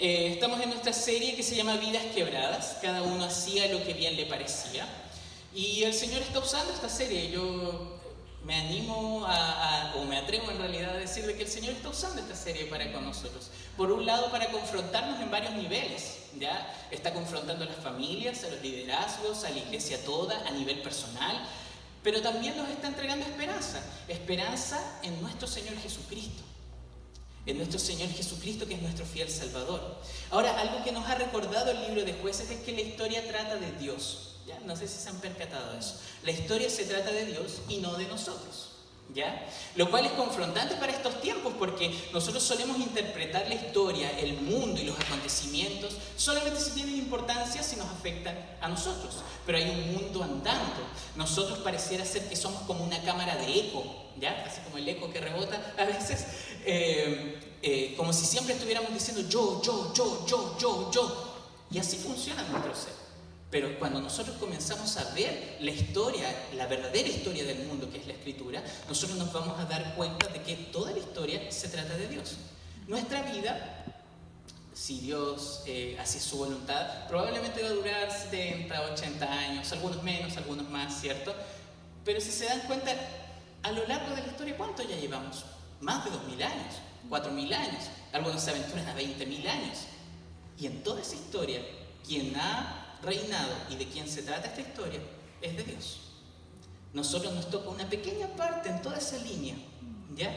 estamos en nuestra serie que se llama Vidas Quebradas. Cada uno hacía lo que bien le parecía. Y el Señor está usando esta serie. Yo me animo o me atrevo en realidad a decir de que el Señor está usando esta serie para con nosotros. Por un lado, para confrontarnos en varios niveles, ¿ya? Está confrontando a las familias, a los liderazgos, a la iglesia toda, a nivel personal. Pero también nos está entregando esperanza. Esperanza en nuestro Señor Jesucristo. En nuestro Señor Jesucristo, que es nuestro fiel Salvador. Ahora, algo que nos ha recordado el libro de Jueces es que la historia trata de Dios, ¿ya? No sé si se han percatado de eso. La historia se trata de Dios y no de nosotros, ¿ya? Lo cual es confrontante para estos tiempos, porque nosotros solemos interpretar la historia, el mundo y los acontecimientos solamente si tienen importancia, si nos afectan a nosotros. Pero hay un mundo andando. Nosotros pareciera ser que somos como una cámara de eco, ¿ya? Así como el eco que rebota a veces, como si siempre estuviéramos diciendo yo. Y así funciona nuestro ser. Pero cuando nosotros comenzamos a ver la historia, la verdadera historia del mundo, que es la Escritura, nosotros nos vamos a dar cuenta de que toda la historia se trata de Dios. Nuestra vida, si Dios hace su voluntad, probablemente va a durar 70, 80 años, algunos menos, algunos más, ¿cierto? Pero si se dan cuenta, a lo largo de la historia, ¿cuánto ya llevamos? Más de 2000 años, 4000 años, algunos se aventuran a 20.000 años. Y en toda esa historia, quien ha reinado y de quien se trata esta historia es de Dios. Nosotros nos toca una pequeña parte en toda esa línea, ¿ya?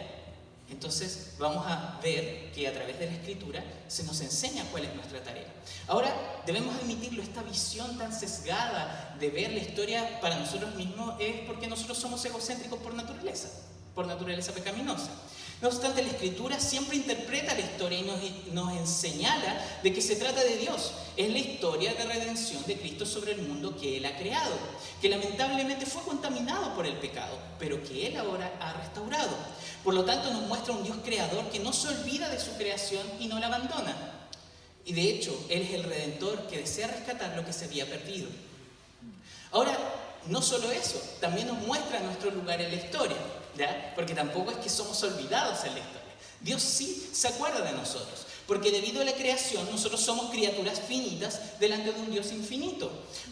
Entonces vamos a ver que a través de la Escritura se nos enseña cuál es nuestra tarea. Ahora debemos admitirlo, esta visión tan sesgada de ver la historia para nosotros mismos es porque nosotros somos egocéntricos por naturaleza pecaminosa. No obstante, la Escritura siempre interpreta la historia y nos señala de que se trata de Dios. Es la historia de redención de Cristo sobre el mundo que Él ha creado, que lamentablemente fue contaminado por el pecado, pero que Él ahora ha restaurado. Por lo tanto, nos muestra un Dios creador que no se olvida de su creación y no la abandona. Y de hecho, Él es el Redentor que desea rescatar lo que se había perdido. Ahora, no solo eso, también nos muestra nuestro lugar en la historia, ¿ya? Porque tampoco es que somos olvidados en la historia. Dios sí se acuerda de nosotros, porque debido a la creación nosotros somos criaturas finitas delante de un Dios infinito.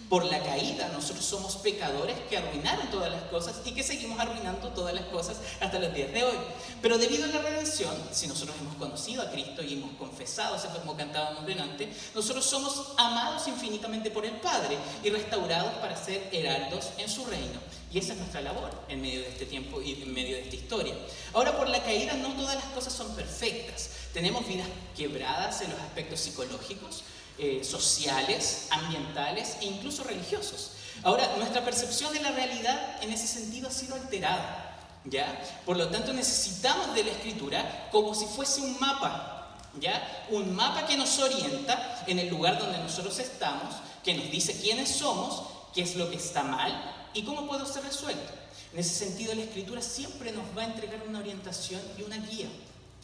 Por la caída nosotros somos pecadores que arruinaron todas las cosas y que seguimos arruinando todas las cosas hasta los días de hoy. Pero debido a la redención, si nosotros hemos conocido a Cristo y hemos confesado, ¿cierto? Como cantábamos delante, nosotros somos amados infinitamente por el Padre y restaurados para ser heraldos en su reino. Y esa es nuestra labor en medio de este tiempo y en medio de esta historia. Ahora, por la caída no todas las cosas son perfectas. Tenemos vidas quebradas en los aspectos psicológicos, sociales, ambientales e incluso religiosos. Ahora, nuestra percepción de la realidad en ese sentido ha sido alterada, ¿ya? Por lo tanto, necesitamos de la Escritura como si fuese un mapa, ¿ya? Un mapa que nos orienta en el lugar donde nosotros estamos, que nos dice quiénes somos, qué es lo que está mal y cómo puede ser resuelto. En ese sentido, la Escritura siempre nos va a entregar una orientación y una guía.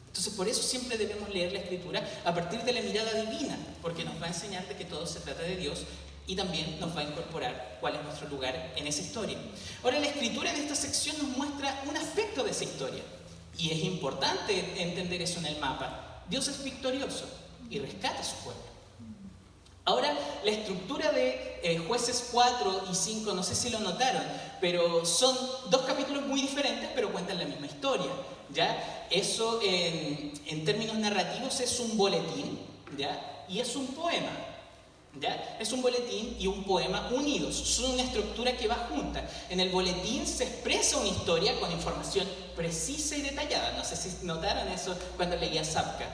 Entonces, por eso siempre debemos leer la Escritura a partir de la mirada divina, porque nos va a enseñar de que todo se trata de Dios y también nos va a incorporar cuál es nuestro lugar en esa historia. Ahora, la Escritura en esta sección nos muestra un aspecto de esa historia, y es importante entender eso en el mapa. Dios es victorioso y rescata a su pueblo. Ahora, la estructura de Jueces 4 y 5, no sé si lo notaron, pero son dos capítulos muy diferentes, pero cuentan la misma historia, ¿ya? Eso, en términos narrativos, es un boletín, ¿ya? Y es un poema, ¿ya? Es un boletín y un poema unidos, son una estructura que va junta. En el boletín se expresa una historia con información precisa y detallada. No sé si notaron eso cuando leía Zapka.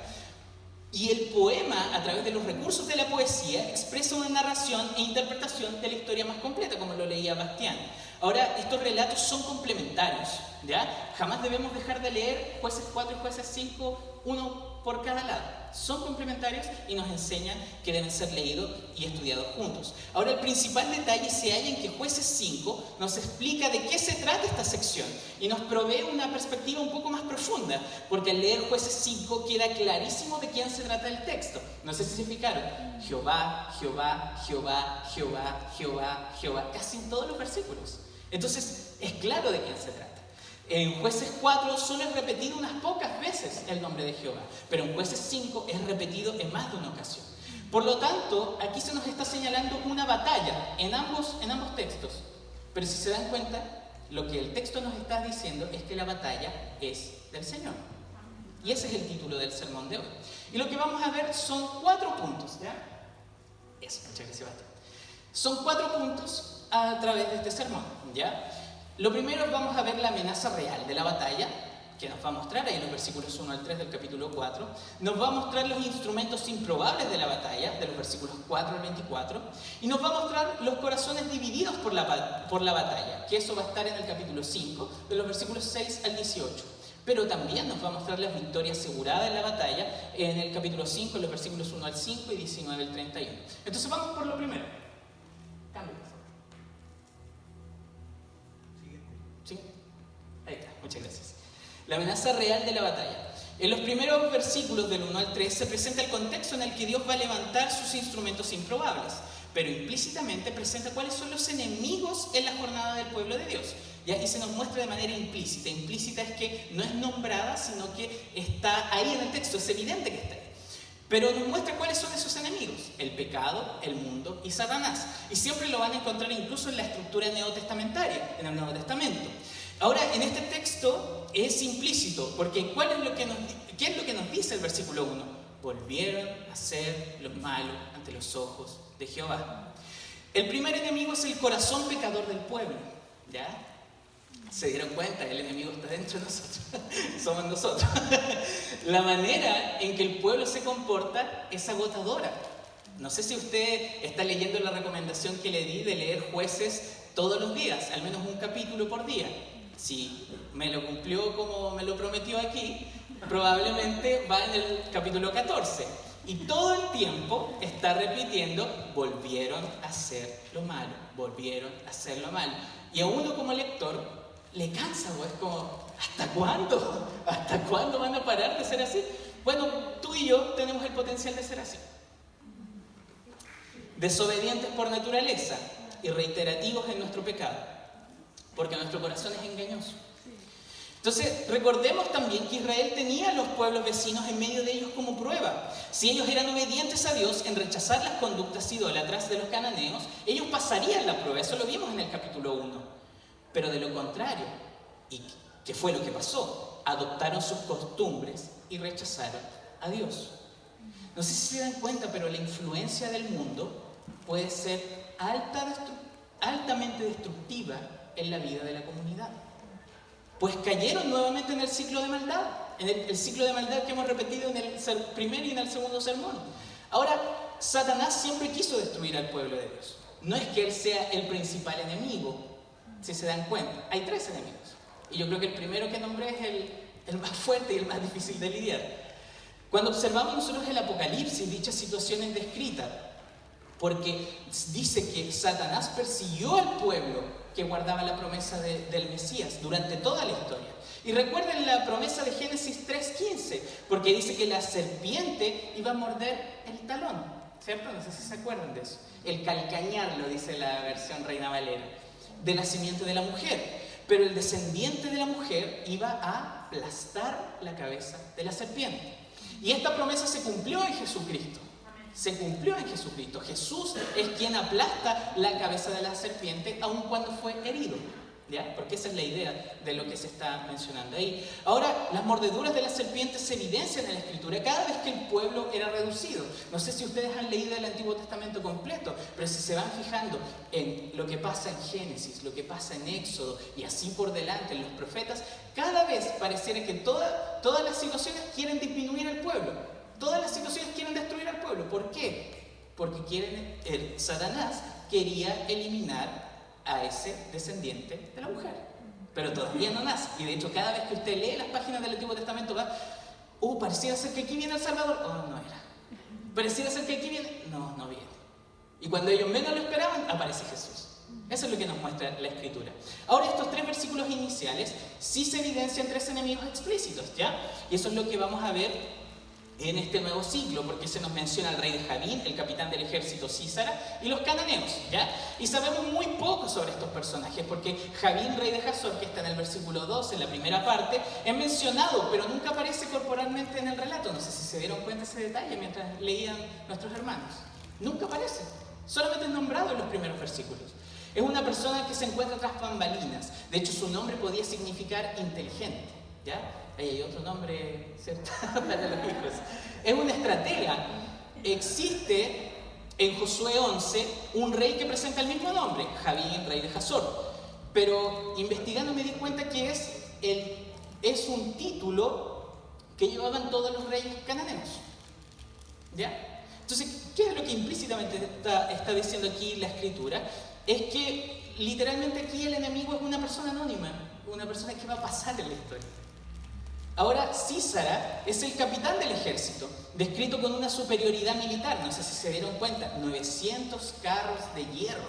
Y el poema, a través de los recursos de la poesía, expresa una narración e interpretación de la historia más completa, como lo leía Bastián. Ahora, estos relatos son complementarios, ¿ya? Jamás debemos dejar de leer Jueces 4 y Jueces 5, uno por cada lado. Son complementarios y nos enseñan que deben ser leídos y estudiados juntos. Ahora, el principal detalle se halla en que Jueces 5 nos explica de qué se trata esta sección y nos provee una perspectiva un poco más profunda, porque al leer Jueces 5 queda clarísimo de quién se trata el texto. No sé si se fijaron. Jehová, Jehová, Jehová, Jehová, Jehová, Jehová, casi en todos los versículos. Entonces, es claro de quién se trata. En Jueces 4 solo es repetido unas pocas veces el nombre de Jehová, pero en Jueces 5 es repetido en más de una ocasión. Por lo tanto, aquí se nos está señalando una batalla en ambos textos. Pero si se dan cuenta, lo que el texto nos está diciendo es que la batalla es del Señor. Y ese es el título del sermón de hoy. Y lo que vamos a ver son 4 puntos, ¿ya? Eso, muchas gracias, Basta. Son 4 puntos a través de este sermón, ¿ya? Lo primero, vamos a ver la amenaza real de la batalla, que nos va a mostrar ahí en los versículos 1 al 3 del capítulo 4. Nos va a mostrar los instrumentos improbables de la batalla, de los versículos 4 al 24. Y nos va a mostrar los corazones divididos por la batalla, que eso va a estar en el capítulo 5, de los versículos 6 al 18. Pero también nos va a mostrar la victoria asegurada en la batalla en el capítulo 5, en los versículos 1 al 5 y 19 al 31. Entonces vamos por lo primero. Cambio, por favor. ¿Sí? Ahí está, muchas gracias. La amenaza real de la batalla. En los primeros versículos del 1 al 3 se presenta el contexto en el que Dios va a levantar sus instrumentos improbables, pero implícitamente presenta cuáles son los enemigos en la jornada del pueblo de Dios. ¿Ya? Y se nos muestra de manera implícita. Implícita es que no es nombrada, sino que está ahí en el texto, es evidente que está ahí. Pero nos muestra cuáles son esos enemigos: el pecado, el mundo y Satanás. Y siempre lo van a encontrar incluso en la estructura neotestamentaria, en el Nuevo Testamento. Ahora, en este texto es implícito, porque ¿qué es lo que nos dice el versículo 1? Volvieron a hacer lo malo ante los ojos de Jehová. El primer enemigo es el corazón pecador del pueblo, ¿ya? ¿Se dieron cuenta? El enemigo está dentro de nosotros, somos nosotros. La manera en que el pueblo se comporta es agotadora. No sé si usted está leyendo la recomendación que le di de leer Jueces todos los días, al menos un capítulo por día. Si me lo cumplió como me lo prometió aquí, probablemente va en el capítulo 14. Y todo el tiempo está repitiendo: volvieron a hacer lo malo, volvieron a hacer lo malo. Y a uno como lector le cansa, es como, ¿hasta cuándo? ¿Hasta cuándo van a parar de ser así? Bueno, tú y yo tenemos el potencial de ser así. Desobedientes por naturaleza y reiterativos en nuestro pecado, porque nuestro corazón es engañoso. Entonces, recordemos también que Israel tenía a los pueblos vecinos en medio de ellos como prueba. Si ellos eran obedientes a Dios en rechazar las conductas idólatras de los cananeos, ellos pasarían la prueba. Eso lo vimos en el capítulo 1. Pero de lo contrario, ¿y qué fue lo que pasó? Adoptaron sus costumbres y rechazaron a Dios. No sé si se dan cuenta, pero la influencia del mundo puede ser altamente destructiva en la vida de la comunidad. Pues cayeron nuevamente en el ciclo de maldad, en el ciclo de maldad que hemos repetido en el primer y en el segundo sermón. Ahora, Satanás siempre quiso destruir al pueblo de Dios. No es que él sea el principal enemigo, si se dan cuenta. Hay 3 enemigos. Y yo creo que el primero que nombré es el más fuerte y el más difícil de lidiar. Cuando observamos nosotros el Apocalipsis, dichas situaciones descritas, porque dice que Satanás persiguió al pueblo que guardaba la promesa del Mesías durante toda la historia. Y recuerden la promesa de Génesis 3:15, porque dice que la serpiente iba a morder el talón, ¿cierto? No sé si se acuerdan de eso. El calcañar, lo dice la versión Reina Valera, de la simiente de la mujer. Pero el descendiente de la mujer iba a aplastar la cabeza de la serpiente. Y esta promesa se cumplió en Jesucristo. Se cumplió en Jesucristo. Jesús es quien aplasta la cabeza de la serpiente aun cuando fue herido, ¿ya? Porque esa es la idea de lo que se está mencionando ahí. Ahora, las mordeduras de la serpiente se evidencian en la Escritura cada vez que el pueblo era reducido. No sé si ustedes han leído el Antiguo Testamento completo, pero si se van fijando en lo que pasa en Génesis, lo que pasa en Éxodo y así por delante en los profetas, cada vez pareciera que todas las situaciones quieren disminuir al pueblo. Todas las situaciones quieren destruir al pueblo. ¿Por qué? Porque Satanás quería eliminar a ese descendiente de la mujer. Pero todavía no nace. Y de hecho, cada vez que usted lee las páginas del Antiguo Testamento va: pareciera ser que aquí viene el Salvador. No era. Pareciera ser que aquí viene. No viene. Y cuando ellos menos lo esperaban, aparece Jesús. Eso es lo que nos muestra la Escritura. Ahora, estos 3 versículos iniciales sí se evidencian 3 enemigos explícitos, ¿ya? Y eso es lo que vamos a ver en este nuevo siglo, porque se nos menciona al rey de Javín, el capitán del ejército Sísara, y los cananeos, ¿ya? Y sabemos muy poco sobre estos personajes, porque Javín, rey de Hazor, que está en el versículo 2, en la primera parte, es mencionado, pero nunca aparece corporalmente en el relato. No sé si se dieron cuenta de ese detalle mientras leían nuestros hermanos. Nunca aparece, solamente es nombrado en los primeros versículos. Es una persona que se encuentra tras bambalinas. De hecho, su nombre podía significar inteligente, ¿ya? Ahí hay otro nombre, ¿cierto? Para los hijos. Es una estratega. Existe en Josué 11 un rey que presenta el mismo nombre, Javín, rey de Hazor. Pero investigando me di cuenta que es un título que llevaban todos los reyes cananeos, ¿ya? Entonces, ¿qué es lo que implícitamente está diciendo aquí la Escritura? Es que literalmente aquí el enemigo es una persona anónima, una persona que va a pasar en la historia. Ahora, Sísara es el capitán del ejército, descrito con una superioridad militar. No sé si se dieron cuenta, 900 carros de hierro,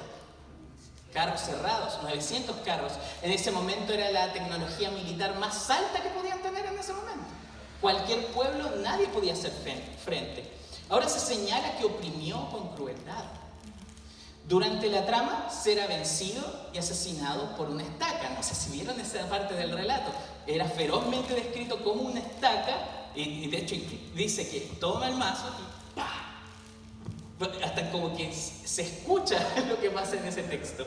carros cerrados, 900 carros. En ese momento era la tecnología militar más alta que podían tener en ese momento. Cualquier pueblo, nadie podía hacer frente. Ahora se señala que oprimió con crueldad. Durante la trama será vencido y asesinado por una estaca. No sé si vieron esa parte del relato. Era ferozmente descrito como una estaca y de hecho dice que toma el mazo y ¡pah! Hasta como que se escucha lo que pasa en ese texto.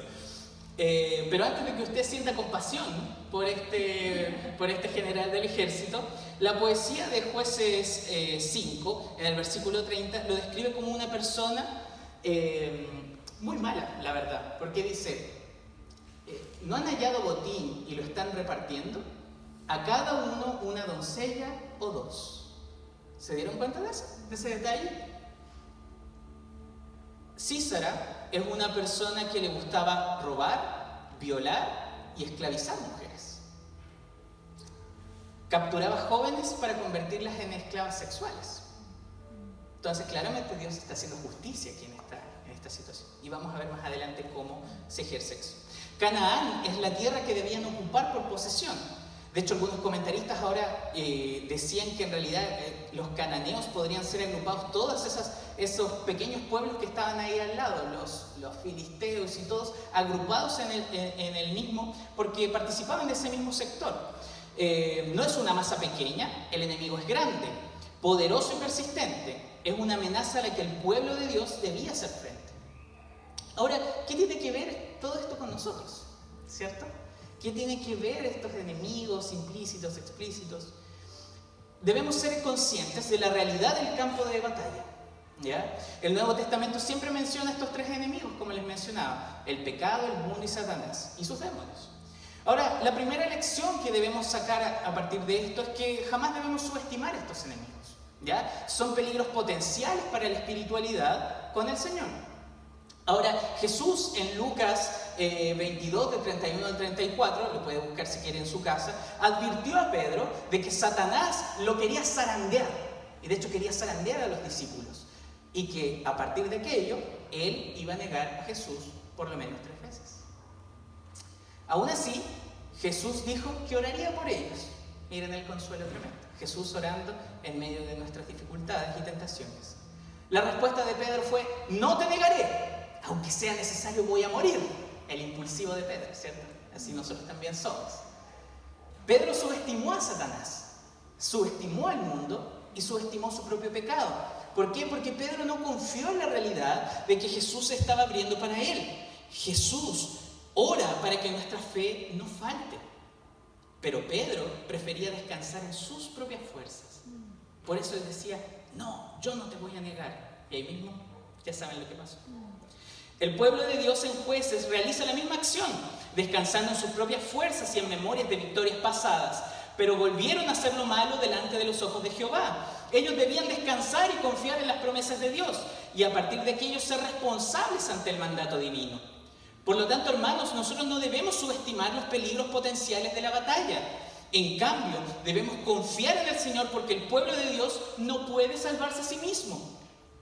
Pero antes de que usted sienta compasión por este general del ejército, la poesía de Jueces 5, en el versículo 30, lo describe como una persona muy mala, la verdad, porque dice, ¿no han hallado botín y lo están repartiendo? A cada uno una doncella o dos. ¿Se dieron cuenta de eso? ¿De ese detalle? Sísara es una persona que le gustaba robar, violar y esclavizar mujeres. Capturaba jóvenes para convertirlas en esclavas sexuales. Entonces, claramente Dios está haciendo justicia aquí en esta situación. Y vamos a ver más adelante cómo se ejerce eso. Canaán es la tierra que debían ocupar por posesión. De hecho, algunos comentaristas ahora decían que en realidad los cananeos podrían ser agrupados, todos esos pequeños pueblos que estaban ahí al lado, los filisteos y todos agrupados en el mismo, porque participaban de ese mismo sector. No es una masa pequeña, el enemigo es grande, poderoso y persistente. Es una amenaza a la que el pueblo de Dios debía hacer frente. Ahora, ¿qué tiene que ver todo esto con nosotros? ¿Cierto? ¿Qué tiene que ver estos enemigos implícitos, explícitos? Debemos ser conscientes de la realidad del campo de batalla, ¿ya? El Nuevo Testamento siempre menciona estos tres enemigos, como les mencionaba: el pecado, el mundo y Satanás, y sus demonios. Ahora, la primera lección que debemos sacar a partir de esto es que jamás debemos subestimar a estos enemigos, ¿ya? Son peligros potenciales para la espiritualidad con el Señor. Ahora, Jesús en Lucas 22, de 31 al 34, lo puede buscar si quiere en su casa, advirtió a Pedro de que Satanás lo quería zarandear, y de hecho quería zarandear a los discípulos, y que a partir de aquello, él iba a negar a Jesús por lo menos 3 veces. Aún así, Jesús dijo que oraría por ellos. Miren el consuelo tremendo. Jesús orando en medio de nuestras dificultades y tentaciones. La respuesta de Pedro fue: no te negaré. Aunque sea necesario, voy a morir. El impulsivo de Pedro, ¿cierto? Así nosotros también somos. Pedro subestimó a Satanás, subestimó al mundo y subestimó su propio pecado. ¿Por qué? Porque Pedro no confió en la realidad de que Jesús se estaba abriendo para él. Jesús ora para que nuestra fe no falte. Pero Pedro prefería descansar en sus propias fuerzas. Por eso él decía: no, yo no te voy a negar. Y ahí mismo ya saben lo que pasó. El pueblo de Dios en Jueces realiza la misma acción, descansando en sus propias fuerzas y en memorias de victorias pasadas, pero volvieron a hacer lo malo delante de los ojos de Jehová. Ellos debían descansar y confiar en las promesas de Dios, y a partir de aquello ser responsables ante el mandato divino. Por lo tanto, hermanos, nosotros no debemos subestimar los peligros potenciales de la batalla. En cambio, debemos confiar en el Señor, porque el pueblo de Dios no puede salvarse a sí mismo.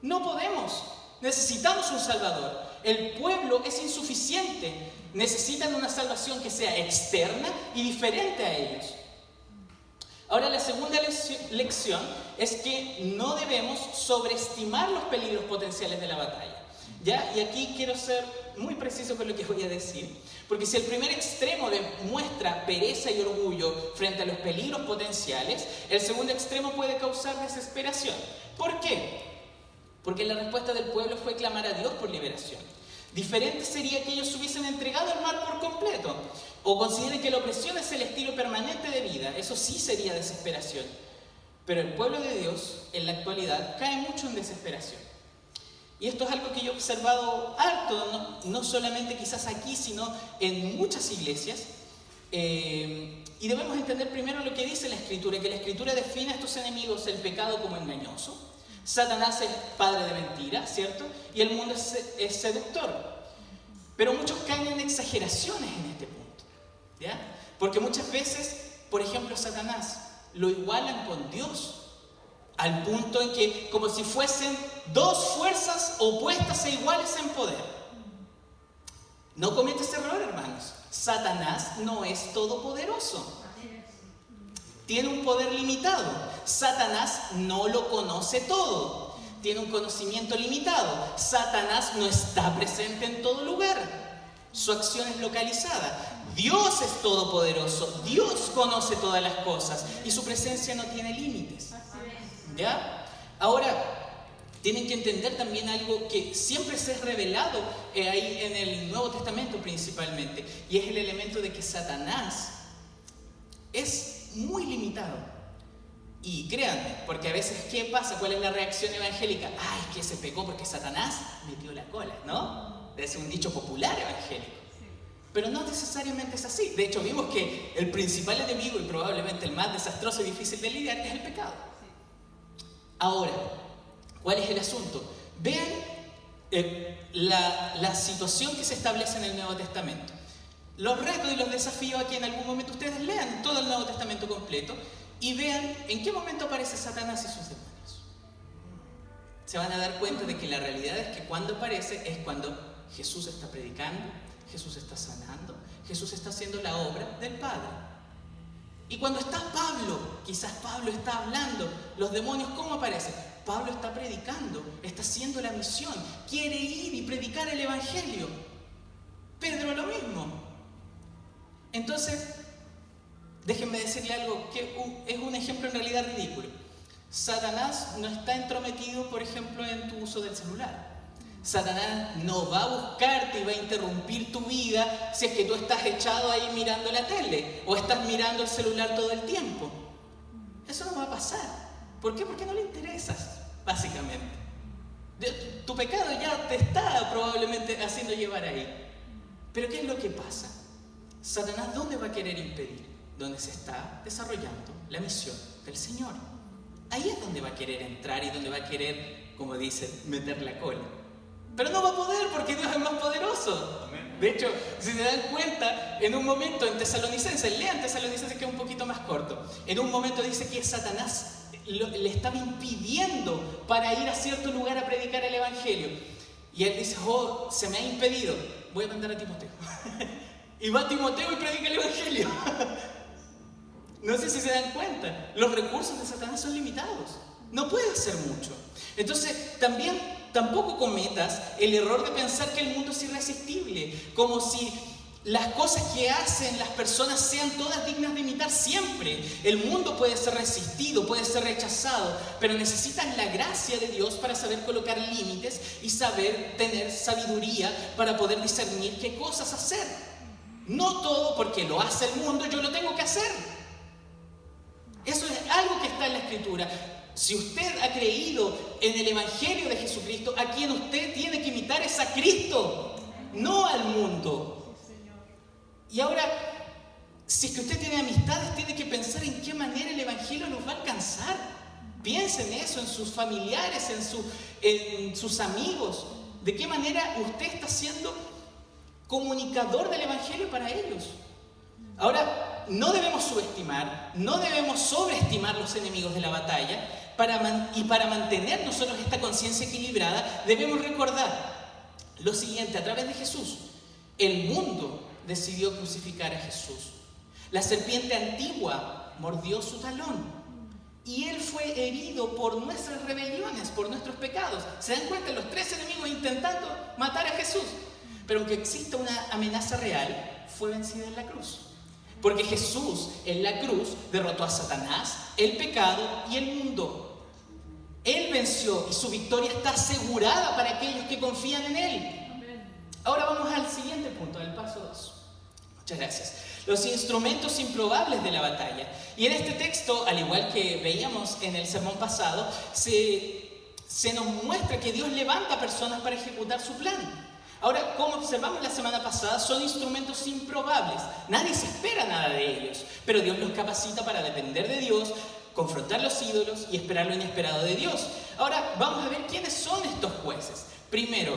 No podemos. Necesitamos un Salvador. El pueblo es insuficiente. Necesitan una salvación que sea externa y diferente a ellos. Ahora, la segunda lección es que no debemos sobreestimar los peligros potenciales de la batalla. ¿Ya? Y aquí quiero ser muy preciso con lo que voy a decir, porque si el primer extremo demuestra pereza y orgullo frente a los peligros potenciales, el segundo extremo puede causar desesperación. ¿Por qué? Porque la respuesta del pueblo fue clamar a Dios por liberación. Diferente sería que ellos se hubiesen entregado al mar por completo, o consideren que la opresión es el estilo permanente de vida. Eso sí sería desesperación. Pero el pueblo de Dios, en la actualidad, cae mucho en desesperación. Y esto es algo que yo he observado harto, no solamente quizás aquí, sino en muchas iglesias. Y debemos entender primero lo que dice la Escritura, que la Escritura define a estos enemigos el pecado como engañoso. Satanás es padre de mentira, ¿cierto? Y el mundo es seductor. Pero muchos caen en exageraciones en este punto, ¿ya? Porque muchas veces, por ejemplo, Satanás lo igualan con Dios, al punto en que, como si fuesen dos fuerzas opuestas e iguales en poder. No cometes ese error, hermanos. Satanás no es todopoderoso. Tiene un poder limitado. Satanás no lo conoce todo. Tiene un conocimiento limitado. Satanás no está presente en todo lugar. Su acción es localizada. Dios es todopoderoso. Dios conoce todas las cosas y su presencia no tiene límites. ¿Ya? Ahora, tienen que entender también algo que siempre se es revelado ahí en el Nuevo Testamento principalmente, y es el elemento de que Satanás es muy limitado. Y créanme, porque a veces, ¿qué pasa? ¿Cuál es la reacción evangélica? ¡Ay, que se pecó porque Satanás metió la cola! ¿No? Es un dicho popular evangélico. Pero no necesariamente es así. De hecho, vimos que el principal enemigo y probablemente el más desastroso y difícil de lidiar es el pecado. Ahora, ¿cuál es el asunto? Vean la situación que se establece en el Nuevo Testamento. Los retos y los desafíos aquí en algún momento ustedes lean todo el Nuevo Testamento completo y vean en qué momento aparece Satanás y sus demonios. Se van a dar cuenta de que la realidad es que cuando aparece es cuando Jesús está predicando, Jesús está sanando, Jesús está haciendo la obra del Padre. Y cuando está Pablo, quizás Pablo está hablando, los demonios, ¿cómo aparecen? Pablo está predicando, está haciendo la misión, quiere ir y predicar el Evangelio. Pedro lo mismo. Entonces, déjenme decirle algo que es un ejemplo en realidad ridículo. Satanás no está entrometido, por ejemplo, en tu uso del celular. Satanás no va a buscarte y va a interrumpir tu vida si es que tú estás echado ahí mirando la tele o estás mirando el celular todo el tiempo. Eso no va a pasar. ¿Por qué? Porque no le interesas, básicamente. Tu pecado ya te está probablemente haciendo llevar ahí. Pero ¿qué es lo que pasa? Satanás, ¿dónde va a querer impedir? Donde se está desarrollando la misión del Señor. Ahí es donde va a querer entrar y donde va a querer, como dicen, meter la cola. Pero no va a poder porque Dios es más poderoso. De hecho, si se dan cuenta, en un momento en Tesalonicenses, lean Tesalonicenses que es un poquito más corto. En un momento dice que Satanás le estaba impidiendo para ir a cierto lugar a predicar el Evangelio. Y él dice, oh, se me ha impedido, voy a mandar a Timoteo. Y va Timoteo y predica el Evangelio. No sé si se dan cuenta, los recursos de Satanás son limitados. No puede hacer mucho. Entonces, tampoco cometas el error de pensar que el mundo es irresistible, como si las cosas que hacen las personas sean todas dignas de imitar siempre. El mundo puede ser resistido, puede ser rechazado, pero necesitas la gracia de Dios para saber colocar límites y saber tener sabiduría para poder discernir qué cosas hacer. No todo porque lo hace el mundo, yo lo tengo que hacer. Eso es algo que está en la Escritura. Si usted ha creído en el Evangelio de Jesucristo, a quien usted tiene que imitar es a Cristo, no al mundo. Y ahora, si es que usted tiene amistades, tiene que pensar en qué manera el Evangelio los va a alcanzar. Piense en eso, en sus familiares, en sus amigos. ¿De qué manera usted está siendo comunicador del Evangelio para ellos? Ahora, no debemos subestimar, no debemos sobreestimar los enemigos de la batalla. Para mantener nosotros esta conciencia equilibrada, debemos recordar lo siguiente: a través de Jesús, el mundo decidió crucificar a Jesús. La serpiente antigua mordió su talón. Y él fue herido por nuestras rebeliones, por nuestros pecados. ¿Se dan cuenta? Los 3 enemigos intentando matar a Jesús. Pero aunque exista una amenaza real, fue vencida en la cruz. Porque Jesús en la cruz derrotó a Satanás, el pecado y el mundo. Él venció y su victoria está asegurada para aquellos que confían en Él. Ahora vamos al siguiente punto, al paso 2. Muchas gracias. Los instrumentos improbables de la batalla. Y en este texto, al igual que veíamos en el sermón pasado, se nos muestra que Dios levanta personas para ejecutar su plan. Ahora, como observamos la semana pasada, son instrumentos improbables. Nadie se espera nada de ellos, pero Dios los capacita para depender de Dios, confrontar los ídolos y esperar lo inesperado de Dios. Ahora, vamos a ver quiénes son estos jueces. Primero,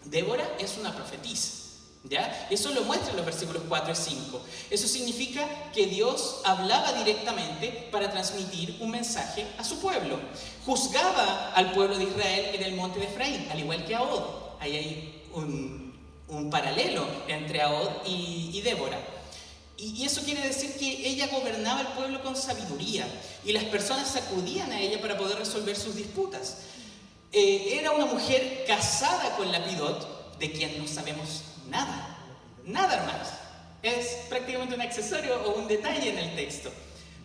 Débora es una profetisa. ¿Ya? Eso lo muestra en los versículos 4 y 5. Eso significa que Dios hablaba directamente para transmitir un mensaje a su pueblo. Juzgaba al pueblo de Israel en el monte de Efraín, al igual que Ahod. Ahí hay un paralelo entre Ahod y Débora. Y eso quiere decir que ella gobernaba el pueblo con sabiduría y las personas acudían a ella para poder resolver sus disputas. Era una mujer casada con Lapidot, de quien no sabemos nada, hermanos. Es prácticamente un accesorio o un detalle en el texto.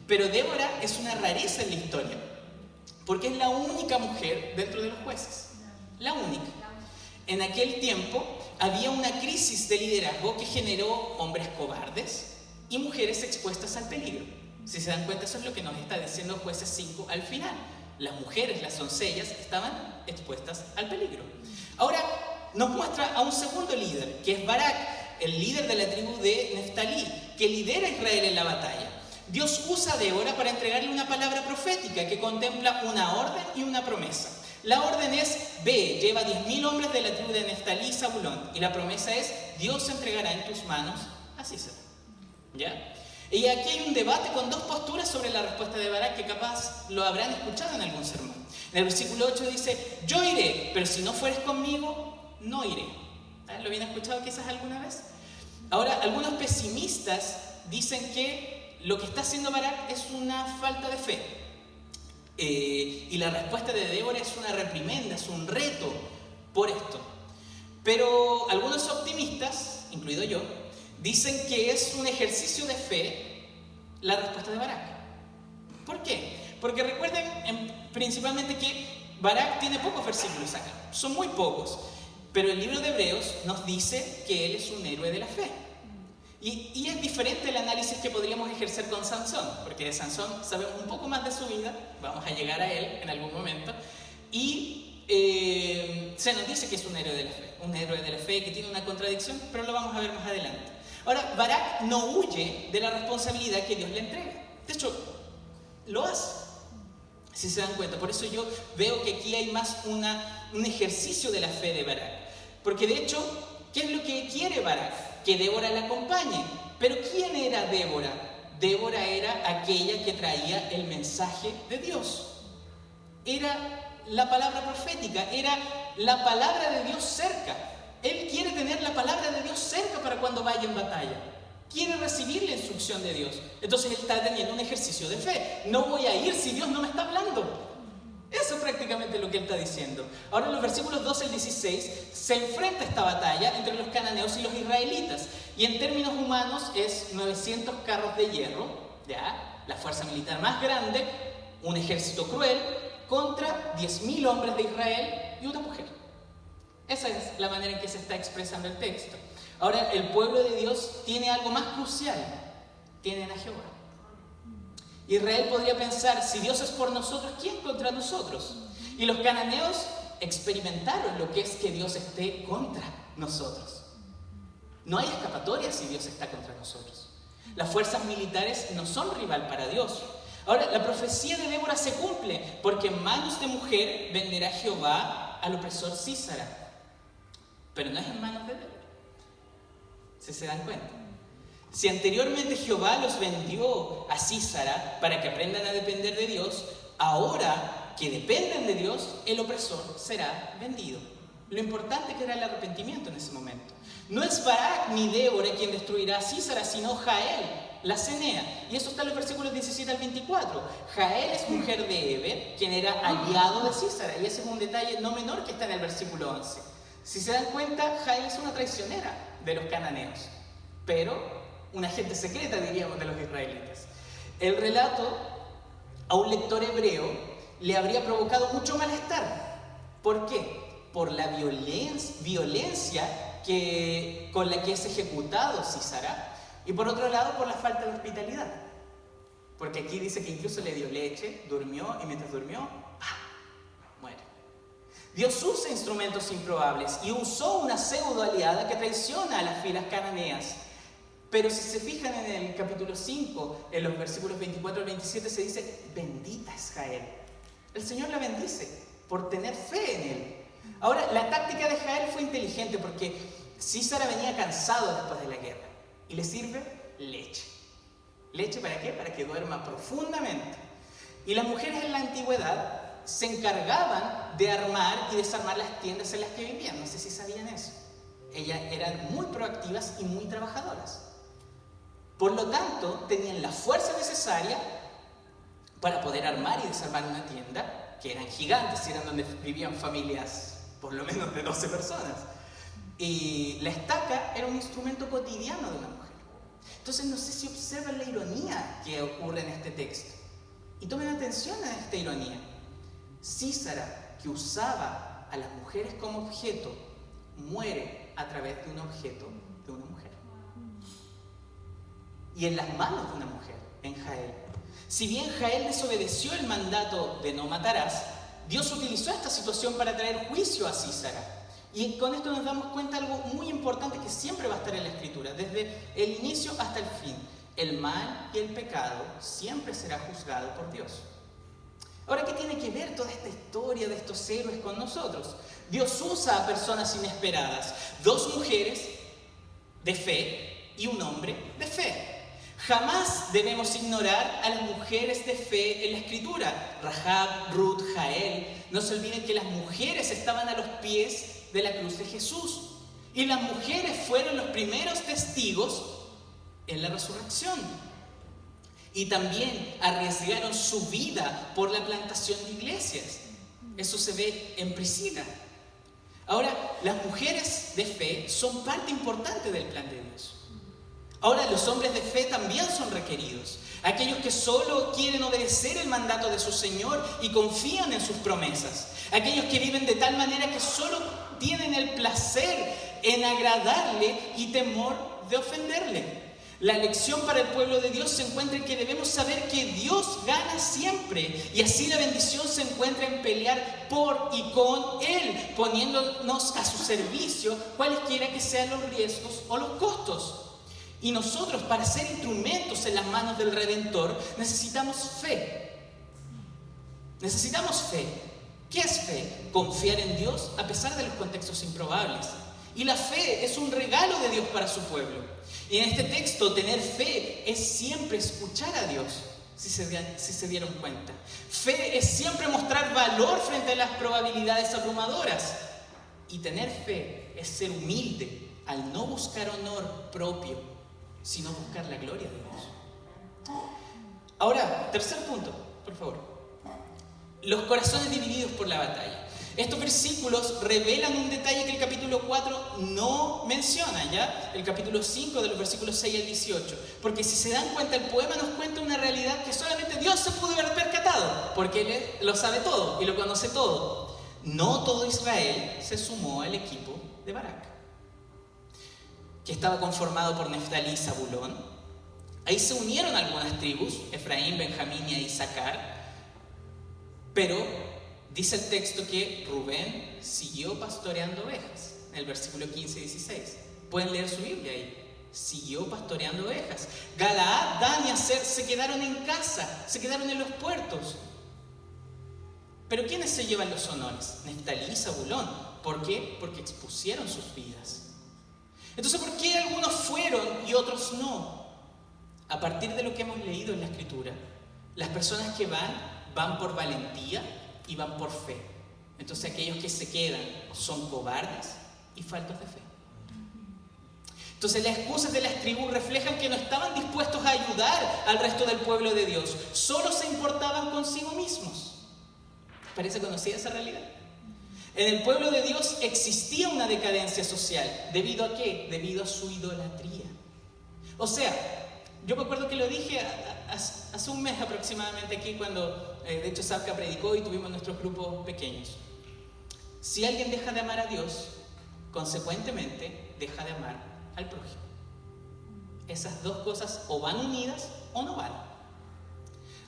Pero Débora es una rareza en la historia, porque es la única mujer dentro de los jueces. La única. En aquel tiempo había una crisis de liderazgo que generó hombres cobardes y mujeres expuestas al peligro. Si se dan cuenta, eso es lo que nos está diciendo Jueces 5 al final. Las mujeres, las doncellas, estaban expuestas al peligro. Ahora nos muestra a un segundo líder, que es Barak, el líder de la tribu de Neftalí, que lidera a Israel en la batalla. Dios usa a Débora para entregarle una palabra profética que contempla una orden y una promesa. La orden es: ve, lleva 10.000 hombres de la tribu de Neftalí y Zabulón. Y la promesa es: Dios entregará en tus manos a Sisera. ¿Ya? Y aquí hay un debate con dos posturas sobre la respuesta de Barak que capaz lo habrán escuchado en algún sermón. En el versículo 8 dice: yo iré, pero si no fueres conmigo, no iré. ¿Lo habían escuchado quizás alguna vez? Ahora, algunos pesimistas dicen que lo que está haciendo Barak es una falta de fe. Y la respuesta de Débora es una reprimenda, es un reto por esto. Pero algunos optimistas, incluido yo, dicen que es un ejercicio de fe la respuesta de Barak. ¿Por qué? Porque recuerden principalmente que Barak tiene pocos versículos acá, son muy pocos, pero el libro de Hebreos nos dice que él es un héroe de la fe. Y es diferente el análisis que podríamos ejercer con Sansón, porque de Sansón sabemos un poco más de su vida, vamos a llegar a él en algún momento, y se nos dice que es un héroe de la fe que tiene una contradicción, pero lo vamos a ver más adelante. Ahora, Barak no huye de la responsabilidad que Dios le entrega. De hecho, lo hace, si se dan cuenta. Por eso yo veo que aquí hay más un ejercicio de la fe de Barak. Porque de hecho, ¿qué es lo que quiere Barak? Que Débora la acompañe. Pero ¿quién era Débora? Débora era aquella que traía el mensaje de Dios. Era la palabra profética, era la palabra de Dios cerca. Él quiere tener la palabra de Dios cerca para cuando vaya en batalla. Quiere recibir la instrucción de Dios. Entonces él está teniendo un ejercicio de fe. No voy a ir si Dios no me está hablando. Eso es prácticamente lo que él está diciendo. Ahora en los versículos 12 al 16 se enfrenta esta batalla entre los cananeos y los israelitas. Y en términos humanos es 900 carros de hierro, ¿ya? La fuerza militar más grande, un ejército cruel, contra 10.000 hombres de Israel y una mujer. Esa es la manera en que se está expresando el texto. Ahora, el pueblo de Dios tiene algo más crucial. Tienen a Jehová. Israel podría pensar, si Dios es por nosotros, ¿quién contra nosotros? Y los cananeos experimentaron lo que es que Dios esté contra nosotros. No hay escapatoria si Dios está contra nosotros. Las fuerzas militares no son rival para Dios. Ahora, la profecía de Débora se cumple, porque en manos de mujer venderá Jehová al opresor Sísara. Pero no es en manos de Débora. ¿Si se dan cuenta? Si anteriormente Jehová los vendió a Sísara para que aprendan a depender de Dios, ahora que dependen de Dios, el opresor será vendido. Lo importante que era el arrepentimiento en ese momento. No es Barak ni Débora quien destruirá a Sísara, sino Jael, la Cenea. Y eso está en los versículos 17 al 24. Jael es mujer de Heber, quien era aliado de Sísara. Y ese es un detalle no menor que está en el versículo 11. Si se dan cuenta, Jael es una traicionera de los cananeos, pero una agente secreta, diríamos, de los israelitas. El relato a un lector hebreo le habría provocado mucho malestar. ¿Por qué? Por la violencia con la que es ejecutado Sísara, y por otro lado por la falta de hospitalidad, porque aquí dice que incluso le dio leche, durmió, y mientras durmió, muere. Dios usa instrumentos improbables y usó una pseudo aliada que traiciona a las filas cananeas. Pero si se fijan en el capítulo 5, en los versículos 24 al 27, se dice: bendita es Jael. El Señor la bendice por tener fe en Él. Ahora, la táctica de Jael fue inteligente, porque Sísara venía cansado después de la guerra y le sirve leche. ¿Leche para qué? Para que duerma profundamente. Y las mujeres en la antigüedad se encargaban de armar y desarmar las tiendas en las que vivían. No sé si sabían eso. Ellas eran muy proactivas y muy trabajadoras. Por lo tanto, tenían la fuerza necesaria para poder armar y desarmar una tienda, que eran gigantes, eran donde vivían familias por lo menos de 12 personas. Y la estaca era un instrumento cotidiano de una mujer. Entonces, no sé si observan la ironía que ocurre en este texto. Y tomen atención a esta ironía. Sísara, que usaba a las mujeres como objeto, muere a través de un objeto de una mujer. Y en las manos de una mujer, en Jael. Si bien Jael desobedeció el mandato de no matarás, Dios utilizó esta situación para traer juicio a Sísara. Y con esto nos damos cuenta de algo muy importante que siempre va a estar en la Escritura, desde el inicio hasta el fin. El mal y el pecado siempre será juzgado por Dios. Ahora, ¿qué tiene que ver toda esta historia de estos héroes con nosotros? Dios usa a personas inesperadas, 2 mujeres de fe y un hombre de fe. Jamás debemos ignorar a las mujeres de fe en la Escritura. Rahab, Ruth, Jael. No se olviden que las mujeres estaban a los pies de la cruz de Jesús. Y las mujeres fueron los primeros testigos en la resurrección. Y también arriesgaron su vida por la plantación de iglesias. Eso se ve en Priscila. Ahora, las mujeres de fe son parte importante del plan de Dios. Ahora, los hombres de fe también son requeridos. Aquellos que solo quieren obedecer el mandato de su Señor y confían en sus promesas. Aquellos que viven de tal manera que solo tienen el placer en agradarle y temor de ofenderle. La lección para el pueblo de Dios se encuentra en que debemos saber que Dios gana siempre. Y así la bendición se encuentra en pelear por y con Él, poniéndonos a su servicio, cualesquiera que sean los riesgos o los costos. Y nosotros, para ser instrumentos en las manos del Redentor, necesitamos fe. Necesitamos fe. ¿Qué es fe? Confiar en Dios a pesar de los contextos improbables. Y la fe es un regalo de Dios para su pueblo. Y en este texto, tener fe es siempre escuchar a Dios, si se dieron cuenta. Fe es siempre mostrar valor frente a las probabilidades abrumadoras. Y tener fe es ser humilde al no buscar honor propio, sino buscar la gloria de Dios. Ahora, tercer punto, por favor. Los corazones divididos por la batalla. Estos versículos revelan un detalle que el capítulo 4 no menciona, ¿ya? El capítulo 5 de los versículos 6 al 18. Porque si se dan cuenta, el poema nos cuenta una realidad que solamente Dios se pudo haber percatado, porque Él lo sabe todo y lo conoce todo. No todo Israel se sumó al equipo de Barak, que estaba conformado por Neftalí y Zabulón. Ahí se unieron algunas tribus, Efraín, Benjamín y Isaacar, pero dice el texto que Rubén siguió pastoreando ovejas, en el versículo 15 y 16. Pueden leer su Biblia ahí. Siguió pastoreando ovejas. Galaad, Dan y Aser se quedaron en casa, se quedaron en los puertos. Pero ¿quiénes se llevan los honores? Neftalí y Zabulón. ¿Por qué? Porque expusieron sus vidas. Entonces, ¿por qué algunos fueron y otros no? A partir de lo que hemos leído en la Escritura, las personas que van por valentía y van por fe. Entonces, aquellos que se quedan son cobardes y faltos de fe. Entonces las excusas de las tribus reflejan que no estaban dispuestos a ayudar al resto del pueblo de Dios, solo se importaban consigo mismos. ¿Parece conocida esa realidad? En el pueblo de Dios existía una decadencia social. ¿Debido a qué? Debido a su idolatría. O sea, yo me acuerdo que lo dije hace un mes aproximadamente aquí cuando, de hecho, Sabka predicó y tuvimos nuestros grupos pequeños. Si alguien deja de amar a Dios, consecuentemente deja de amar al prójimo. Esas dos cosas o van unidas o no van.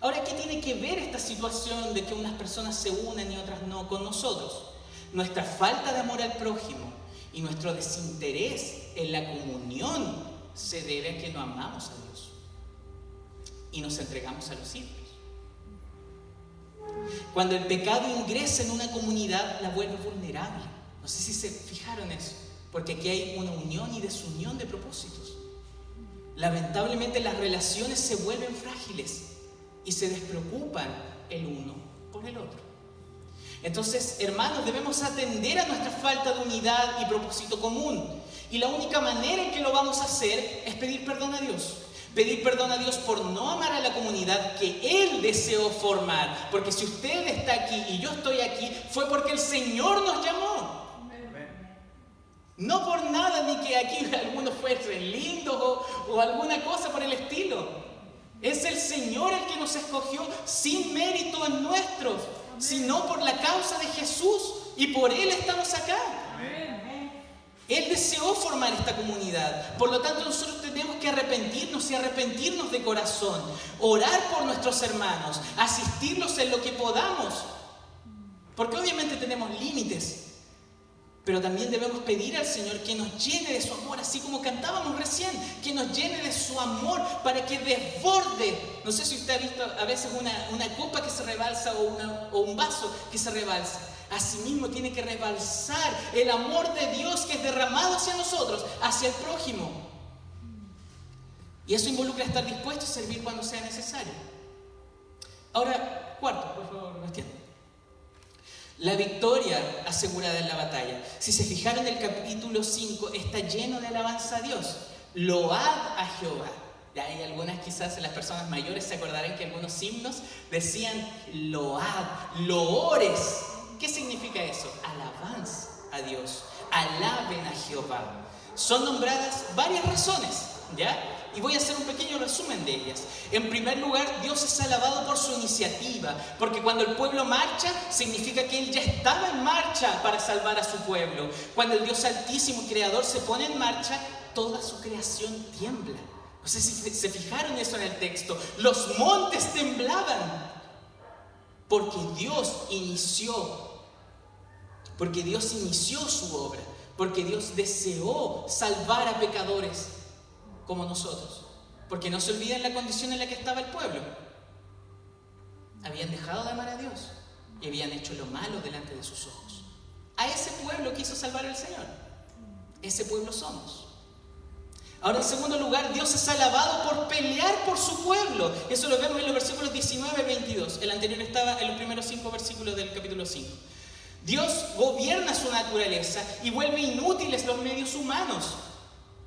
Ahora, ¿qué tiene que ver esta situación de que unas personas se unen y otras no con nosotros? Nuestra falta de amor al prójimo y nuestro desinterés en la comunión se debe a que no amamos a Dios y nos entregamos a los ídolos. Cuando el pecado ingresa en una comunidad, la vuelve vulnerable. No sé si se fijaron eso, porque aquí hay una unión y desunión de propósitos. Lamentablemente las relaciones se vuelven frágiles y se despreocupan el uno por el otro. Entonces, hermanos, debemos atender a nuestra falta de unidad y propósito común. Y la única manera en que lo vamos a hacer es pedir perdón a Dios. Pedir perdón a Dios por no amar a la comunidad que Él deseó formar. Porque si usted está aquí y yo estoy aquí, fue porque el Señor nos llamó. No por nada, ni que aquí algunos fuesen lindos o alguna cosa por el estilo. Es el Señor el que nos escogió sin mérito en nuestros, sino por la causa de Jesús, y por Él estamos acá. Él deseó formar esta comunidad. Por lo tanto, nosotros tenemos que arrepentirnos y arrepentirnos de corazón, orar por nuestros hermanos, asistirlos en lo que podamos, porque obviamente tenemos límites. Pero también debemos pedir al Señor que nos llene de su amor, así como cantábamos recién, que nos llene de su amor para que desborde. No sé si usted ha visto a veces una copa que se rebalsa o un vaso que se rebalsa. Asimismo tiene que rebalsar el amor de Dios que es derramado hacia nosotros, hacia el prójimo. Y eso involucra estar dispuesto a servir cuando sea necesario. Ahora, cuarto, por favor, Bastián. La victoria asegurada en la batalla. Si se fijaron, el capítulo 5 está lleno de alabanza a Dios. Load a Jehová. Y hay algunas, quizás las personas mayores se acordarán que algunos himnos decían load, loores. ¿Qué significa eso? Alabanza a Dios. Alaben a Jehová. Son nombradas varias razones, ¿ya? Y voy a hacer un pequeño resumen de ellas. En primer lugar, Dios es alabado por su iniciativa, porque cuando el pueblo marcha, significa que Él ya estaba en marcha para salvar a su pueblo. Cuando el Dios Altísimo y Creador se pone en marcha, toda su creación tiembla. No sé si se fijaron eso en el texto. Los montes temblaban, porque Dios inició su obra, porque Dios deseó salvar a pecadores como nosotros. Porque no se olviden la condición en la que estaba el pueblo. Habían dejado de amar a Dios y habían hecho lo malo delante de sus ojos. A ese pueblo quiso salvar el Señor. Ese pueblo somos. Ahora, en segundo lugar, Dios es alabado por pelear por su pueblo. Eso lo vemos en los versículos 19 y 22. El anterior estaba en los primeros 5 versículos del capítulo 5. Dios gobierna su naturaleza y vuelve inútiles los medios humanos.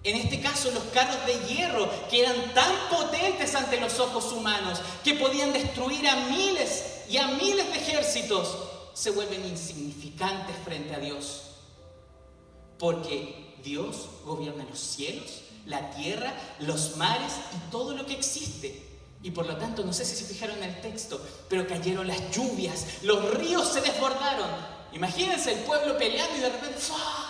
En este caso, los carros de hierro, que eran tan potentes ante los ojos humanos, que podían destruir a miles y a miles de ejércitos, se vuelven insignificantes frente a Dios. Porque Dios gobierna los cielos, la tierra, los mares y todo lo que existe. Y por lo tanto, no sé si se fijaron en el texto, pero cayeron las lluvias, los ríos se desbordaron. Imagínense el pueblo peleando y de repente ¡fua!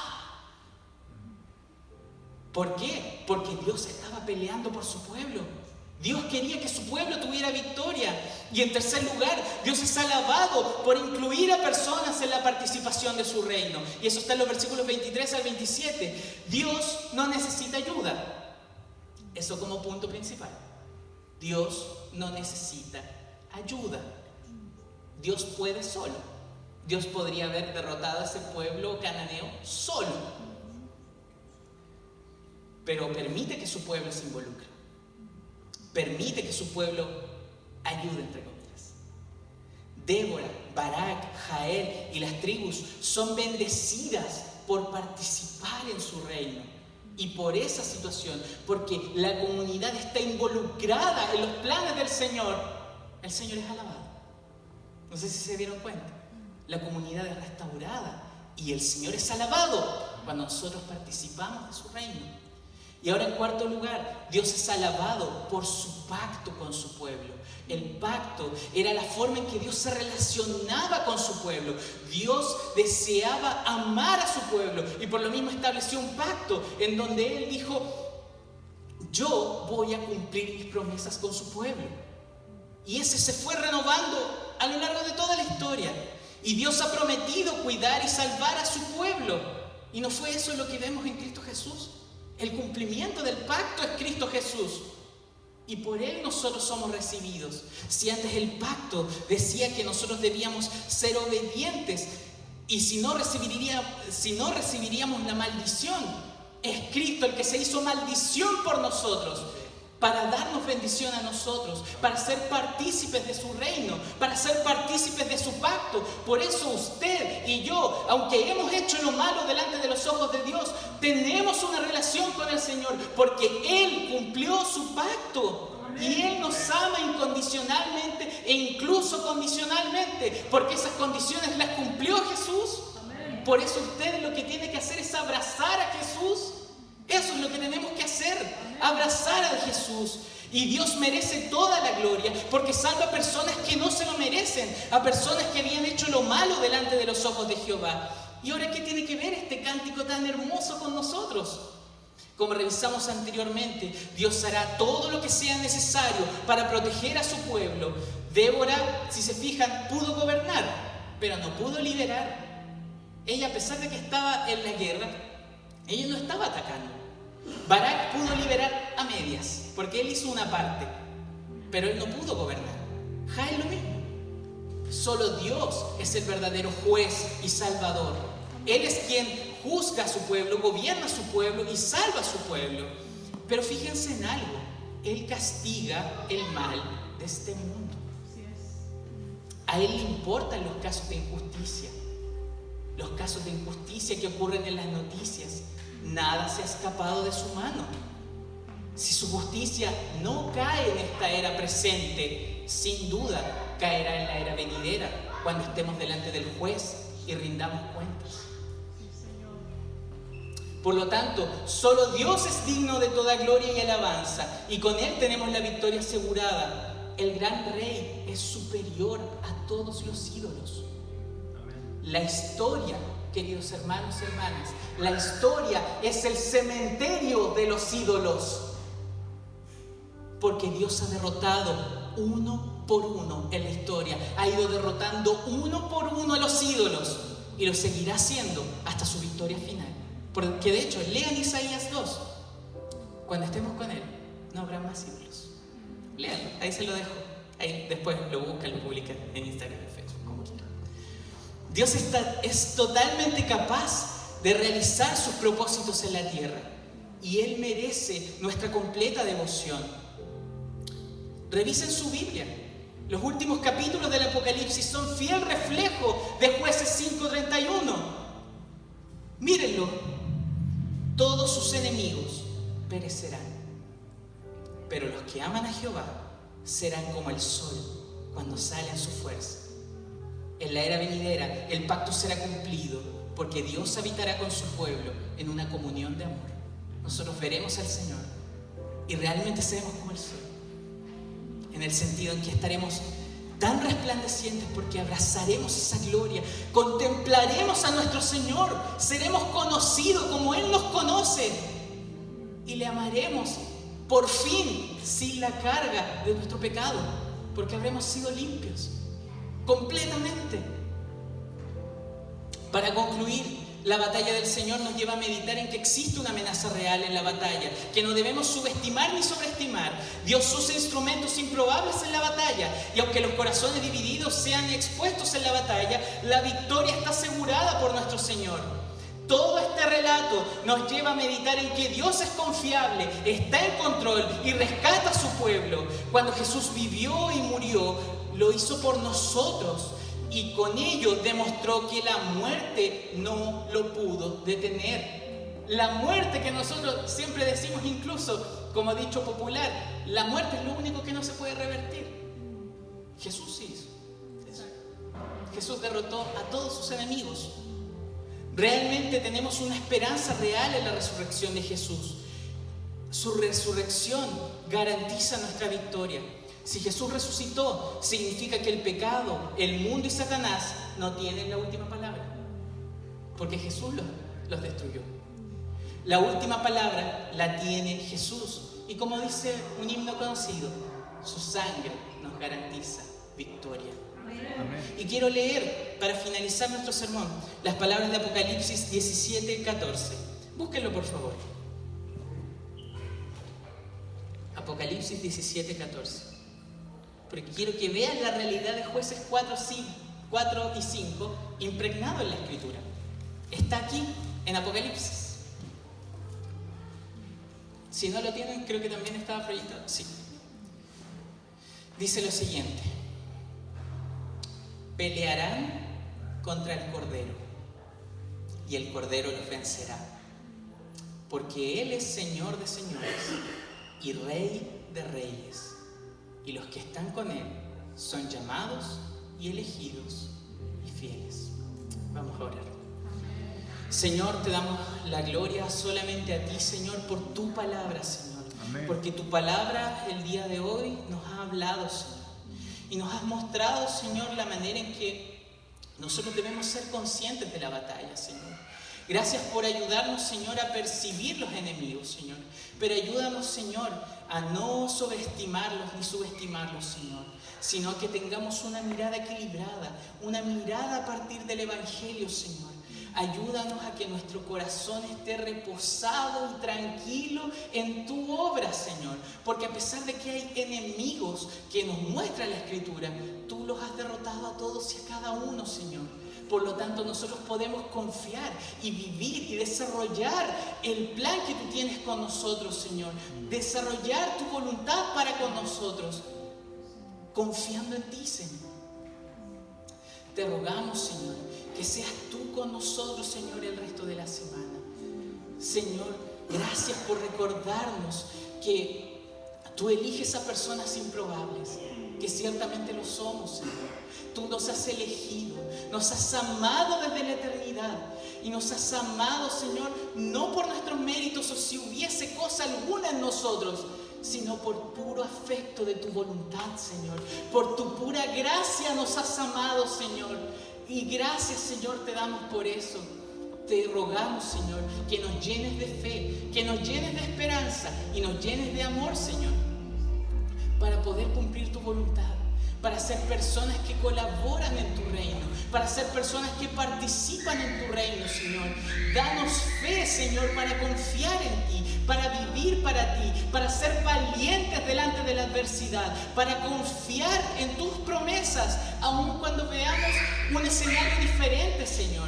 ¿Por qué? Porque Dios estaba peleando por su pueblo. Dios quería que su pueblo tuviera victoria. Y en tercer lugar, Dios es alabado por incluir a personas en la participación de su reino. Y eso está en los versículos 23 al 27. Dios no necesita ayuda. Eso como punto principal. Dios no necesita ayuda. Dios puede solo. Dios podría haber derrotado a ese pueblo cananeo solo. Pero permite que su pueblo se involucre. Permite que su pueblo ayude, entre comillas. Débora, Barak, Jael y las tribus son bendecidas por participar en su reino. Y por esa situación, porque la comunidad está involucrada en los planes del Señor, el Señor es alabado. No sé si se dieron cuenta. La comunidad es restaurada y el Señor es alabado cuando nosotros participamos de su reino. Y ahora, en cuarto lugar, Dios es alabado por su pacto con su pueblo. El pacto era la forma en que Dios se relacionaba con su pueblo. Dios deseaba amar a su pueblo y por lo mismo estableció un pacto en donde Él dijo: yo voy a cumplir mis promesas con su pueblo. Y ese se fue renovando a lo largo de toda la historia. Y Dios ha prometido cuidar y salvar a su pueblo. ¿Y no fue eso lo que vemos en Cristo Jesús? El cumplimiento del pacto es Cristo Jesús. Y por Él nosotros somos recibidos. Si antes el pacto decía que nosotros debíamos ser obedientes y si no recibiríamos la maldición, es Cristo el que se hizo maldición por nosotros, para darnos bendición a nosotros, para ser partícipes de su reino, para ser partícipes de su pacto. Por eso usted y yo, aunque hemos hecho lo malo delante de los ojos de Dios, tenemos una relación con el Señor, porque Él cumplió su pacto. Y Él nos ama incondicionalmente e incluso condicionalmente, porque esas condiciones las cumplió Jesús. Por eso usted lo que tiene que hacer es abrazar a Jesús. Eso es lo que tenemos que hacer, abrazar a Jesús. Y Dios merece toda la gloria porque salva a personas que no se lo merecen, a personas que habían hecho lo malo delante de los ojos de Jehová. ¿Y ahora qué tiene que ver este cántico tan hermoso con nosotros? Como revisamos anteriormente, Dios hará todo lo que sea necesario para proteger a su pueblo. Débora, si se fijan, pudo gobernar, pero no pudo liberar. Ella, a pesar de que estaba en la guerra, ella no estaba atacando. Barak pudo liberar a medias, porque él hizo una parte, pero él no pudo gobernar. Jai lo mismo. Solo Dios es el verdadero juez y salvador. Él es quien juzga a su pueblo, gobierna a su pueblo y salva a su pueblo. Pero fíjense en algo, Él castiga el mal de este mundo. A Él le importan los casos de injusticia, los casos de injusticia que ocurren en las noticias. Nada se ha escapado de su mano. Si su justicia no cae en esta era presente, sin duda caerá en la era venidera, cuando estemos delante del juez y rindamos cuentas. Por lo tanto, solo Dios es digno de toda gloria y alabanza, y con Él tenemos la victoria asegurada. El gran Rey es superior a todos los ídolos. La historia, queridos hermanos y hermanas, la historia es el cementerio de los ídolos, porque Dios ha derrotado uno por uno en la historia, ha ido derrotando uno por uno a los ídolos y lo seguirá haciendo hasta su victoria final. Porque de hecho, lean Isaías 2, cuando estemos con Él no habrá más ídolos. Léanlo, ahí se lo dejo, ahí después lo buscan, lo publican en Instagram, en Facebook, como quieran. Dios es totalmente capaz de realizar sus propósitos en la tierra y Él merece nuestra completa devoción. Revisen su Biblia. Los últimos capítulos del Apocalipsis son fiel reflejo de Jueces 5:31. Mírenlo. Todos sus enemigos perecerán, pero los que aman a Jehová serán como el sol cuando sale en su fuerza. En la era venidera el pacto será cumplido porque Dios habitará con su pueblo en una comunión de amor. Nosotros veremos al Señor y realmente seremos como el sol, en el sentido en que estaremos tan resplandecientes porque abrazaremos esa gloria, contemplaremos a nuestro Señor, seremos conocidos como Él nos conoce y le amaremos por fin sin la carga de nuestro pecado, porque habremos sido limpios completamente. Para concluir, la batalla del Señor nos lleva a meditar en que existe una amenaza real en la batalla, que no debemos subestimar ni sobreestimar. Dios usa instrumentos improbables en la batalla, y aunque los corazones divididos sean expuestos en la batalla, la victoria está asegurada por nuestro Señor. Todo este relato nos lleva a meditar en que Dios es confiable, está en control y rescata a su pueblo. Cuando Jesús vivió y murió, lo hizo por nosotros. Y con ello demostró que la muerte no lo pudo detener. La muerte que nosotros siempre decimos, incluso como dicho popular, la muerte es lo único que no se puede revertir. Jesús sí hizo eso. Jesús derrotó a todos sus enemigos. Realmente tenemos una esperanza real en la resurrección de Jesús. Su resurrección garantiza nuestra victoria. Si Jesús resucitó, significa que el pecado, el mundo y Satanás no tienen la última palabra, porque Jesús los destruyó. La última palabra la tiene Jesús. Y como dice un himno conocido, su sangre nos garantiza victoria. Amén. Y quiero leer, para finalizar nuestro sermón, las palabras de Apocalipsis 17:14. Búsquenlo, por favor. Apocalipsis 17:14. Porque quiero que vean la realidad de Jueces 4 y 5 impregnado en la Escritura. Está aquí en Apocalipsis. Si no lo tienen, creo que también estaba proyectado. Sí. Dice lo siguiente: pelearán contra el Cordero, y el Cordero los vencerá, porque Él es Señor de señores y Rey de reyes, y los que están con Él son llamados y elegidos y fieles. Vamos a orar. Señor, te damos la gloria solamente a ti, Señor, por tu palabra, Señor. Amén. Porque tu palabra el día de hoy nos ha hablado, Señor. Y nos has mostrado, Señor, la manera en que nosotros debemos ser conscientes de la batalla, Señor. Gracias por ayudarnos, Señor, a percibir los enemigos, Señor. Pero ayúdanos, Señor, a no sobreestimarlos ni subestimarlos, Señor. Sino que tengamos una mirada equilibrada, una mirada a partir del Evangelio, Señor. Ayúdanos a que nuestro corazón esté reposado y tranquilo en tu obra, Señor. Porque a pesar de que hay enemigos que nos muestra la Escritura, tú los has derrotado a todos y a cada uno, Señor. Por lo tanto, nosotros podemos confiar y vivir y desarrollar el plan que tú tienes con nosotros, Señor. Desarrollar tu voluntad para con nosotros, confiando en ti, Señor. Te rogamos, Señor, que seas tú con nosotros, Señor, el resto de la semana. Señor, gracias por recordarnos que tú eliges a personas improbables, que ciertamente lo somos, Señor. Tú nos has elegido, nos has amado desde la eternidad y nos has amado, Señor, no por nuestros méritos o si hubiese cosa alguna en nosotros, sino por puro afecto de tu voluntad, Señor. Por tu pura gracia nos has amado, Señor. Y gracias, Señor, te damos por eso. Te rogamos, Señor, que nos llenes de fe, que nos llenes de esperanza y nos llenes de amor, Señor, para poder cumplir tu voluntad, para ser personas que colaboran en tu reino, para ser personas que participan en tu reino, Señor. Danos fe, Señor, para confiar en ti, para vivir para ti, para ser valientes delante de la adversidad, para confiar en tus promesas, aun cuando veamos un escenario diferente, Señor.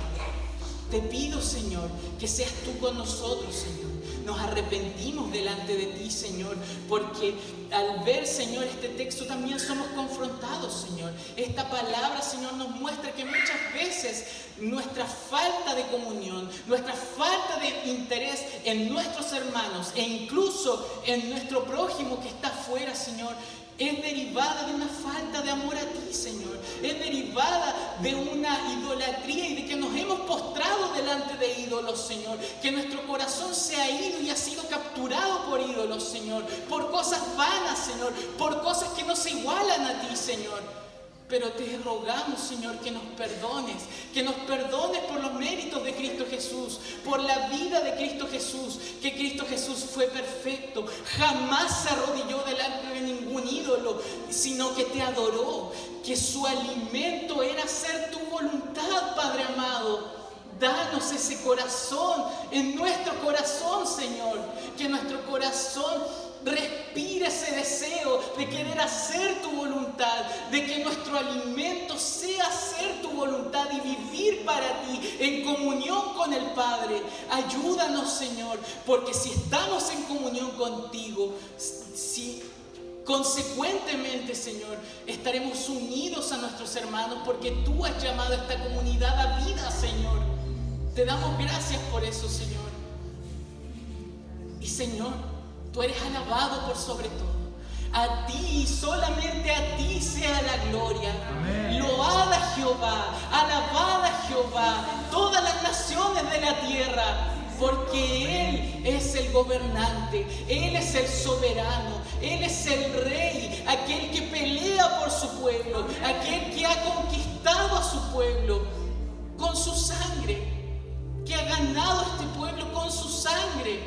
Te pido, Señor, que seas tú con nosotros, Señor. Nos arrepentimos delante de ti, Señor, porque al ver, Señor, este texto también somos confrontados, Señor. Esta palabra, Señor, nos muestra que muchas veces nuestra falta de comunión, nuestra falta de interés en nuestros hermanos e incluso en nuestro prójimo que está afuera, Señor, es derivada de una falta de amor a ti, Señor. Es derivada de una idolatría y de que nos hemos postrado delante de ídolos, Señor. Que nuestro corazón se ha ido y ha sido capturado por ídolos, Señor. Por cosas vanas, Señor. Por cosas que no se igualan a ti, Señor. Pero te rogamos, Señor, que nos perdones por los méritos de Cristo Jesús, por la vida de Cristo Jesús, que Cristo Jesús fue perfecto, jamás se arrodilló delante de ningún ídolo, sino que te adoró, que su alimento era hacer tu voluntad, Padre amado. Danos ese corazón en nuestro corazón, Señor, que nuestro corazón respire ese deseo de querer hacer tu voluntad, de que nuestro alimento sea hacer tu voluntad y vivir para ti en comunión con el Padre. Ayúdanos, Señor, porque si estamos en comunión contigo, consecuentemente, Señor, estaremos unidos a nuestros hermanos, porque tú has llamado a esta comunidad a vida, Señor. Te damos gracias por eso, Señor. Y Señor, tú eres alabado por sobre todo. A ti, solamente a ti sea la gloria. Amén. Loada Jehová, alabada Jehová, todas las naciones de la tierra, porque Él es el gobernante, Él es el soberano, Él es el rey, aquel que pelea por su pueblo, aquel que ha conquistado a su pueblo con su sangre, que ha ganado a este pueblo con su sangre.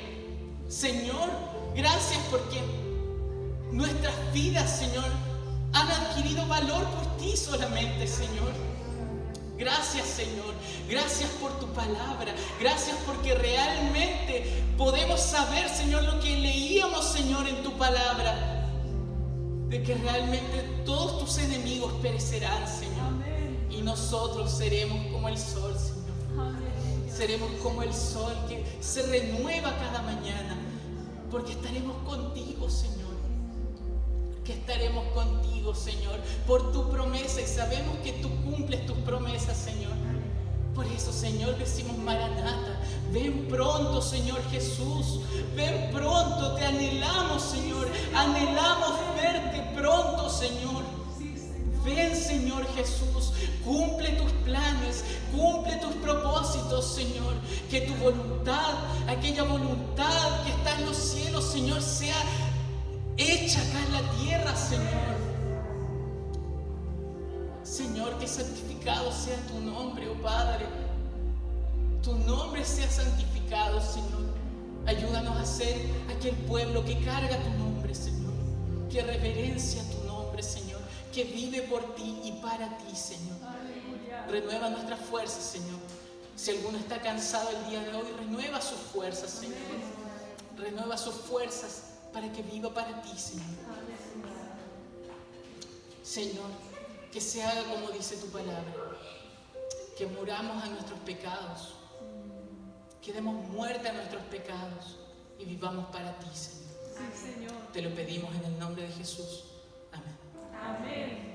Señor, gracias porque nuestras vidas, Señor, han adquirido valor por ti solamente, Señor. Gracias, Señor. Gracias por tu palabra. Gracias porque realmente podemos saber, Señor, lo que leíamos, Señor, en tu palabra. De que realmente todos tus enemigos perecerán, Señor. Y nosotros seremos como el sol, Señor. Seremos como el sol que se renueva cada mañana. Porque estaremos contigo, Señor. Que estaremos contigo, Señor, por tu promesa, y sabemos que tú cumples tus promesas, Señor. Por eso, Señor, decimos Maranata, ven pronto, Señor Jesús, ven pronto, te anhelamos, Señor, anhelamos verte pronto, Señor. Ven, Señor Jesús, cumple tus planes, cumple tus propósitos, Señor. Que tu voluntad, aquella voluntad que está en los cielos, Señor, sea hecha acá en la tierra, Señor. Señor, que santificado sea tu nombre, oh Padre. Tu nombre sea santificado, Señor. Ayúdanos a ser aquel pueblo que carga tu nombre, Señor. Que reverencia tu nombre, Señor. Que vive por ti y para ti, Señor. Renueva nuestras fuerzas, Señor. Si alguno está cansado el día de hoy, renueva sus fuerzas, Señor. Renueva sus fuerzas para que viva para ti, Señor. Señor, que se haga como dice tu palabra, que muramos a nuestros pecados, que demos muerte a nuestros pecados y vivamos para ti, Señor. Sí, Señor. Te lo pedimos en el nombre de Jesús. Amén. Amén.